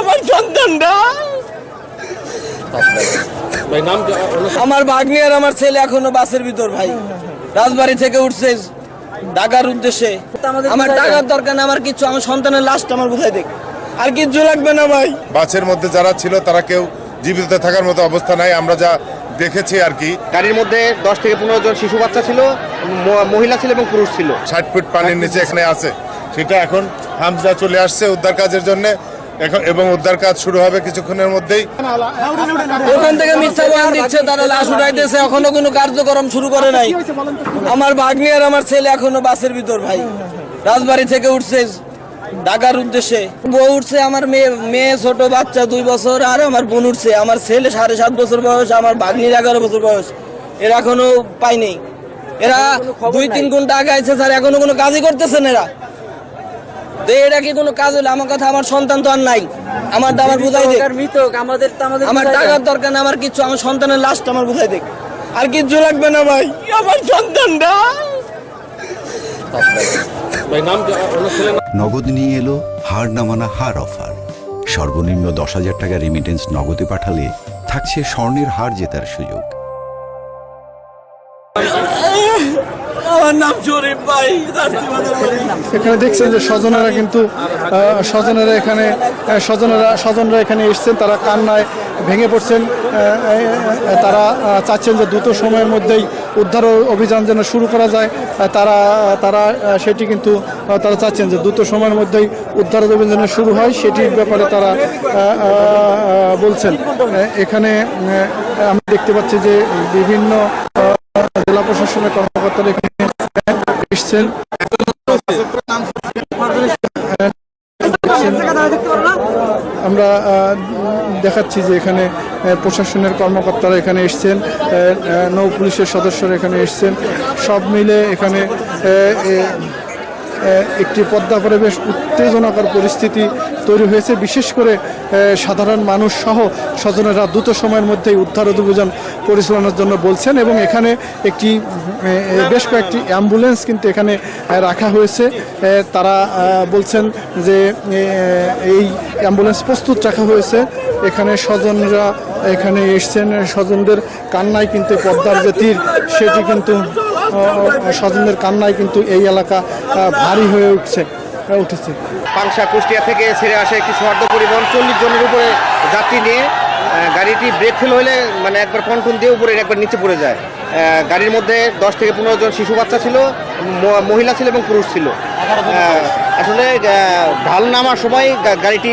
আমার সন্তানটা। আমার ভাগ্নি আর আমার ছেলে এখনো বাসের ভিতর ভাই, রাজবাড়ি থেকে উঠছে ঢাকার উদ্দেশ্যে। আমার টাকার দরকার না, আমার কিছু, আমার সন্তানের লাশটা আমার কোথায় দেখ, আর কিচ্ছু লাগবে না ভাই। বাসের মধ্যে যারা ছিল তারা কেউ জীবিত থাকার মতো অবস্থা নাই, আমরা যা দেখেছি আর কি। গাড়ির মধ্যে 10 থেকে 15 জন শিশু বাচ্চা ছিল, মহিলা ছিল এবং পুরুষ ছিল। 60 ফুট পানির নিচে এখানে আছে, সেটা এখন হামজা চলে আসছে উদ্ধার কাজের জন্য এখন, এবং উদ্ধার কাজ শুরু হবে কিছুক্ষণের মধ্যেই। ওখান থেকে মিথ্যা বয়ান দিচ্ছে, তারা লাশ উঠাইতেছে, এখনো কোনো কার্যক্রম শুরু করে নাই। আমার ভাগ্নি আর আমার ছেলে এখনো বাসের ভিতর ভাই, রাজবাড়ি থেকে উঠছে ঢাকার উদ্দেশ্যে। বউ উঠছে, আমার মেয়ে ছোট বাচ্চা 2 বছর, আর আমার বোন উঠছে। আমার ছেলে 7.5 বছর বয়স, আমার ভাগ্নির 11 বছর বয়স। এরা এখনো পাইনি, এরা 2-3 ঘন্টা আগে আছে স্যার, এখনো কোনো কাজই করতেছেন এরা। এটা কি কোনো কাজ হলো? আমার কথা, আমার সন্তান তো আর নাই, আমার দাবার বুঝাই দেখ। আমার টাকার দরকার না, আমার কিছু, আমার সন্তানের লাশটা আমার বুঝাই দেখ, আর কিচ্ছু লাগবে না ভাই। আমার সন্তানটা। নগদ নিয়ে এলো হার না মানা হার অফার। সর্বনিম্ন 10,000 টাকা রেমিটেন্স নগদে পাঠালে থাকছে স্বর্ণের হার জেতার সুযোগ। আমার নাম শরীফ ভাই। এখানে দেখছেন যে স্বজনরা এখানে এসছেন, তারা কান্নায় ভেঙে পড়ছেন। তারা চাচ্ছেন যে দ্রুত সময়ের মধ্যেই উদ্ধার অভিযান যেন শুরু করা যায়। তারা সেটি কিন্তু তারা চাচ্ছেন যে দ্রুত সময়ের মধ্যেই উদ্ধার অভিযান শুরু হয়, সেটির ব্যাপারে তারা বলছেন। এখানে আমরা দেখতে পাচ্ছি যে বিভিন্ন জেলা প্রশাসনের কর্মকর্তারা এখানে এসছেন। আমরা দেখাচ্ছি যে এখানে প্রশাসনের কর্মকর্তারা এখানে এসছেন, নৌ পুলিশের সদস্যরা এখানে এসছেন। সব মিলে এখানে একটি পদ্মা করে বেশ উত্তেজনাকর পরিস্থিতি তৈরি হয়েছে। বিশেষ করে সাধারণ মানুষ সহ স্বজনেরা দ্রুত সময়ের মধ্যেই উদ্ধার অভিযান পরিচালনার জন্য বলছেন, এবং এখানে বেশ কয়েকটি অ্যাম্বুলেন্স কিন্তু এখানে রাখা হয়েছে। তারা বলছেন যে এই অ্যাম্বুলেন্স প্রস্তুত রাখা হয়েছে। এখানে স্বজনরা এখানে এসছেন, স্বজনদের কান্নায় কিন্তু পদ্মার যে তীর সেটি কিন্তু স্বজনদের কান্নায় কিন্তু এই এলাকা ভারী হয়ে উঠেছে। পাংশা কুষ্টিয়া থেকে ছেড়ে আসে একটি সৌহার্দ পরিবহন 40 জনের উপরে যাত্রী নিয়ে গাড়িটি ব্রেক ফেল হলে মানে একবার কন্ট্রোল দিয়ে উপরে একবার নিচে পড়ে যায়। গাড়ির মধ্যে 10 থেকে 15 জন শিশু বাচ্চা ছিল, মহিলা ছিল এবং পুরুষ ছিল। আসলে ঢাল নামার সময় গাড়িটি